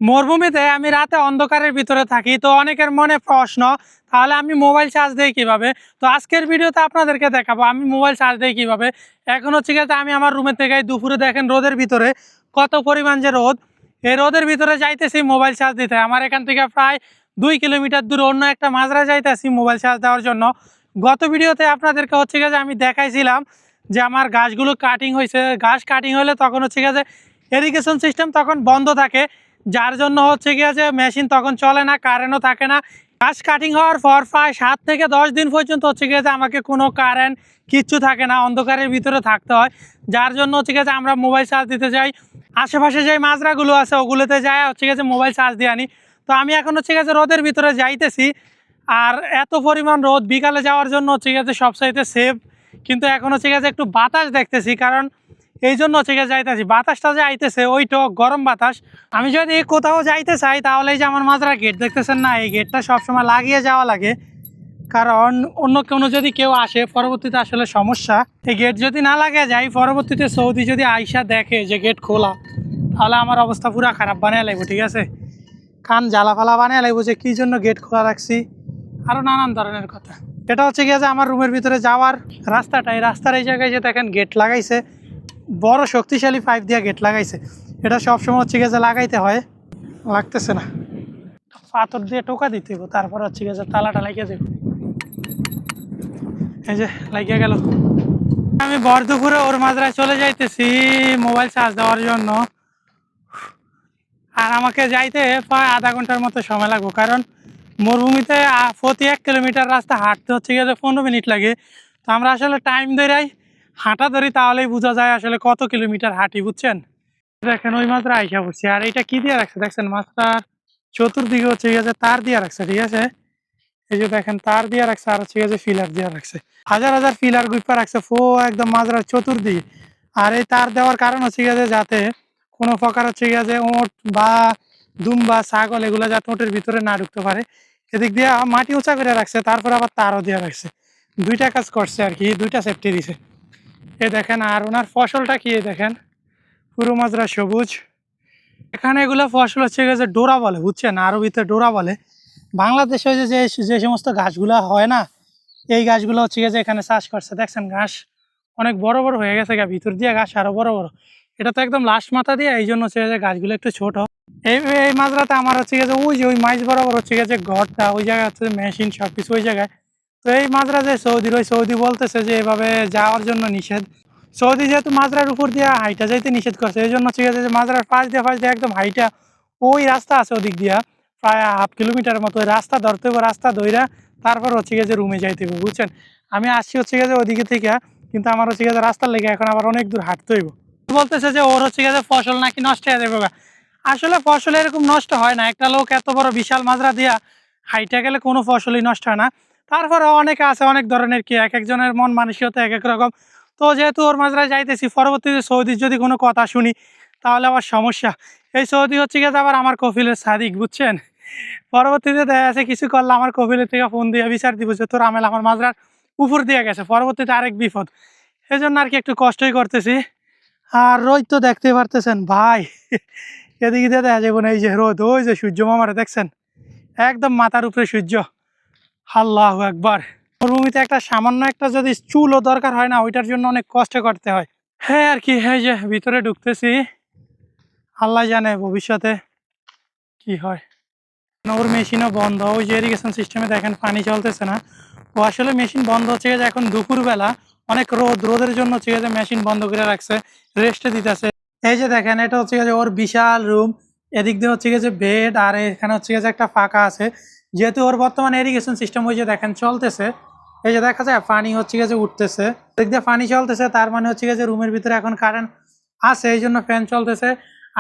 মরুভূমিতে আমি রাতে অন্ধকারের ভিতরে থাকি, তো অনেকের মনে প্রশ্ন, তাহলে আমি মোবাইল চার্জ দিই কিভাবে। তো আজকের ভিডিওতে আপনাদেরকে দেখাবো আমি মোবাইল চার্জ দিই কিভাবে। এখন হচ্ছে গিয়ে আমি আমার রুমের থেকে দুপুরে দেখেন রোদের ভিতরে কত পরিমাণ যে রোদ, এই রোদের ভিতরে যাইতেছি মোবাইল চার্জ দিতে। আমার এখান থেকে প্রায় 2 কিলোমিটার দূরে অন্য একটা মাজরা যাইতেছি মোবাইল চার্জ দেওয়ার জন্য। গত ভিডিওতে আপনাদেরকে হচ্ছে গিয়ে আমি দেখাইছিলাম যে আমার গাছগুলো কাটিং হয়েছে, গাছ কাটিং হলে তখন হচ্ছে গিয়ে যে ইরিগেশন সিস্টেম তখন বন্ধ থাকে, যার জন্য হচ্ছে গিয়ে যে মেশিন তখন চলে না, কারেন্টও থাকে না। গাছ কাটিং হওয়ার পর প্রায় 7 থেকে 10 দিন পর্যন্ত হচ্ছে গিয়ে যে আমাকে কোনো কারেন্ট কিচ্ছু থাকে না, অন্ধকারের ভিতরে থাকতে হয়। যার জন্য হচ্ছে গিয়ে যে আমরা মোবাইল চার্জ দিতে যাই, আশেপাশে যে মাজরাগুলো আছে ওগুলোতে যায় হচ্ছে গিয়ে যে মোবাইল চার্জ দিয়ে আনি। তো আমি এখন হচ্ছে গিয়ে যে রোদের ভিতরে যাইতেছি, আর এত পরিমাণ রোদ, বিকালে যাওয়ার জন্য হচ্ছে গিয়ে যে সবচাইতে সেফ। কিন্তু এখন হচ্ছে গিয়ে যে একটু বাতাস দেখতেছি, কারণ এই জন্য হচ্ছে গিয়ে যাইতেছি, বাতাসটা যে আইতেছে ওইটা গরম বাতাস। আমি যদি কোথাও যাইতে চাই তাহলে এই যে আমার মাজরা গেট দেখতেছেন না, এই গেটটা সবসময় লাগিয়ে যাওয়া লাগে, কারণ অন্য কোনো যদি কেউ আসে পরবর্তীতে আসলে সমস্যা। এই গেট যদি না লাগিয়ে যায়, পরবর্তীতে সৌদি যদি আইসা দেখে যে গেট খোলা, তাহলে আমার অবস্থা পুরো খারাপ বানিয়ে লাগবো, ঠিক আছে। কান জ্বালা ফালা বানিয়ে লাগবো যে কী জন্য গেট খোলা রাখছি, আরও নানান ধরনের কথা। এটা হচ্ছে গিয়ে যে আমার রুমের ভিতরে যাওয়ার রাস্তাটা, এই রাস্তার এই জায়গায় যে দেখেন গেট লাগাইছে, বড় শক্তিশালী পাইপ দিয়ে গেট লাগাইছে। এটা সবসময় হচ্ছে গিয়ে যে লাগাইতে হয়, লাগতেছে না, পাথর দিয়ে টোকা দিতে হইব, তারপর হচ্ছে গিয়ে যে তালাটা লাগিয়ে দেব। এই যে লাগিয়ে গেল। আমি ভর দুপুরে ওর মাজরায় চলে যাইতেছি মোবাইল চার্জ দেওয়ার জন্য, আর আমাকে যাইতে প্রায় আধা ঘন্টার মতো সময় লাগবে, কারণ মরুভূমিতে প্রতি 1 কিলোমিটার রাস্তা হাঁটতে হচ্ছে গিয়ে যে 15 মিনিট লাগে। তো আমরা আসলে টাইম ধরেই হাঁটা ধরি, তাহলেই বোঝা যায় আসলে কত কিলোমিটার হাঁটি, বুঝছেন। দেখেন ওই মাত্রা আইসা পড়ছি, আর এটা কি দিয়ে রাখছে দেখছেন, মাত্রার চতুর্দিকে হচ্ছে গিয়ে তার দিয়ে রাখছে, ঠিক আছে। এই যে দেখেন তার দিয়ে রাখছে, আর হচ্ছে গিয়ে ফিলার দিয়ে রাখছে, হাজার হাজার ফিলার গুইপা রাখছে একদম মাত্রার চতুর্দিকে। আর এই তার দেওয়ার কারণ হচ্ছে গিয়ে যাতে কোনো প্রকার হচ্ছে গিয়ে যে ওঁট বা দুম বা ছাগল এগুলো যাতে ওটের ভিতরে না ঢুকতে পারে। এদিক দিয়ে মাটি উঁচা করে রাখছে, তারপর আবার তারও দিয়ে রাখছে, দুইটা কাজ করছে আর কি, দুইটা সেফটি দিছে। এ দেখেন, আর ওনার ফসলটা কি দেখেন, পুরো মাজরা সবুজ। এখানে এগুলো ফসল হচ্ছে গেছে ডোরা বলে, বুঝছেন, আরবিতে ডোরা বলে। বাংলাদেশে যে যে যে সমস্ত গাছগুলো হয় না, এই গাছগুলো হচ্ছে গেছে এখানে চাষ করছে। দেখছেন ঘাস অনেক বড় বড় হয়ে গেছে, ভিতর দিয়ে ঘাস আরো বড় বড়। এটা তো একদম লাস্ট মাথা দিয়ে, এই জন্য হচ্ছে যে গাছগুলো একটু ছোট। এই এই মাজরাতে আমার হচ্ছে গেছে ওই যে ওই মাইজ বরাবর হচ্ছে গেছে ঘরটা, ওই জায়গায় হচ্ছে মেশিন সবকিছু ওই জায়গায়। তো এই মাজরা যে সৌদির, ওই সৌদি বলতেছে যে এভাবে যাওয়ার জন্য নিষেধ। সৌদি যেহেতু মাজরার উপর দিয়ে হাইটা যাইতে নিষেধ করছে, এই জন্য ঠিক আছে যে মাজরার পাশ দিয়ে একদম হাইটা ওই রাস্তা আছে ওদিক দিয়া প্রায় 1/2 কিলোমিটার মতো রাস্তা ধরতে হবে, রাস্তা ধইরা তারপর হচ্ছে গিয়ে যে রুমে যাইতে হবে, বুঝছেন। আমি আসছি হচ্ছে গিয়ে যে ওদিকে থেকে, কিন্তু আমার হচ্ছে গিয়ে রাস্তার লেগে এখন আবার অনেক দূর হাঁটতে হইব। বলতেছে যে ওর হচ্ছে গিয়ে ফসল নাকি নষ্ট হয়ে যাবে। আসলে ফসল এরকম নষ্ট হয় না, একটা লোক এত বড় বিশাল মাজরা দিয়া হাইটা গেলে কোনো ফসলই নষ্ট হয় না। তারপরে অনেকে আছে অনেক ধরনের, কি এক একজনের মন মানসিকতা এক এক রকম। তো যেহেতু ওর মাজরায় যাইতেছি, পরবর্তীতে সৌদির যদি কোনো কথা শুনি তাহলে আবার সমস্যা। এই সৌদি হচ্ছে গিয়ে আবার আমার কফিলের সাদিক, বুঝছেন। পরবর্তীতে দেখা যাচ্ছে কিছু করলে আমার কফিলের থেকে ফোন দিয়ে বিচার দিব যে তোর আমেল আমার মাজরার উপর দিয়ে গেছে, পরবর্তীতে আরেক বিপদ। এই জন্য আর কি একটু কষ্টই করতেছি। আর রোদ তো দেখতে পারতেছেন ভাই, এদিকে দিয়ে দেখা যাবো না, এই যে রোদ, ওই যে সূর্য মামারে দেখছেন, একদম মাথার উপরে সূর্য। আল্লাহু আকবার। মরুভূমিতে একটা সামান্য একটা যদি চুলও দরকার হয় না, ওইটার জন্য অনেক কষ্ট করতে হয়। হ্যাঁ আর কি, হ্যাঁ যে ভিতরে ঢুকতেছি, আল্লাহ জানে ভবিষ্যতে কি হয়। ওর মেশিনও বন্ধ, ওই যে ইরিগেশন সিস্টেমে দেখেন পানি চলতেছে না। ও আসলে মেশিন বন্ধ হচ্ছে যে এখন দুপুরবেলা অনেক রোদের জন্য হচ্ছে যে মেশিন বন্ধ করে রাখছে, রেস্টে দিতেছে। এই যে দেখেন এটা হচ্ছে যে ওর বিশাল রুম, এদিক দিয়ে হচ্ছে যে বেড, আর এখানে হচ্ছে যে একটা ফাঁকা আছে। যেহেতু ওর বর্তমানে ইরিগেশন সিস্টেম ওই যে দেখেন চলতেছে, এই যে দেখা যায় পানি হচ্ছে যে উঠতেছে, এদিক দিয়ে পানি চলতেছে, তার মানে হচ্ছে যে রুমের ভিতরে এখন কারেন্ট আছে, এই জন্য ফ্যান চলতেছে।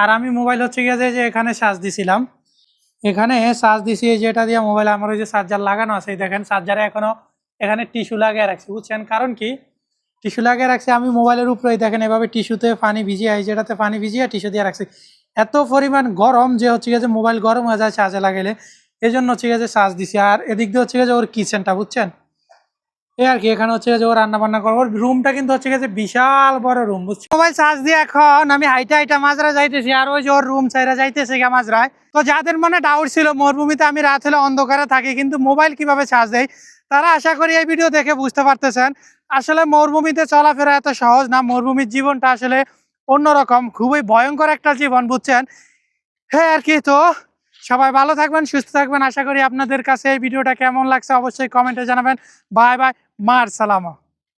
আর আমি মোবাইল হচ্ছে যে এখানে চার্জ দিছিলাম, এখানে চার্জ দিছি, এই যে এটা দিয়ে মোবাইল আমার ওই যে চার্জার লাগানো আছে, দেখেন চার্জারে এখনো এখানে টিস্যু লাগিয়ে রাখছি, বুঝছেন। কারণ কি টিস্যু লাগিয়ে রাখছি, আমি মোবাইলের উপরেই দেখেন এভাবে টিস্যুতে পানি ভিজিয়ে, এই যেটাতে পানি ভিজিয়ে টিস্যু দিয়ে রাখছি। এত পরিমাণ গরম যে হচ্ছে যে মোবাইল গরম হয়ে যায় চার্জে লাগাইলে, এই জন্য হচ্ছে যে চার্জ দিছি। আর এদিক দিয়ে হচ্ছে যে ওর কিচেনটা, বুঝছেন, এই আর কি এখানে হচ্ছে যে ও রান্না বান্না করবো। রুমটা কিন্তু হচ্ছে যে বিশাল বড় রুম, বুঝছি। মোবাইল চার্জ দিয়ে এখন আমি হাইটা হাইটা মাজরা যাইতেছি, আর ওই যে ওর রুম চাইরা যাইতেছে গা মাজরায়। তো যাদের মনে ডাউট ছিল মরুভূমিতে আমি রাত হলে অন্ধকারে থাকি কিন্তু মোবাইল কিভাবে চার্জ দেয়, তারা আশা করি এই ভিডিও দেখে বুঝতে পারতেছেন আসলে মরুভূমিতে চলাফেরা এত সহজ না। মরুভূমির জীবনটা আসলে অন্যরকম, খুবই ভয়ঙ্কর একটা জীবন, বুঝছেন। হ্যাঁ আর কি। তো সবাই ভালো থাকবেন, সুস্থ থাকবেন। আশা করি আপনাদের কাছে এই ভিডিওটা কেমন লাগছে অবশ্যই কমেন্টে জানাবেন। বাই বাই, মার সালামা।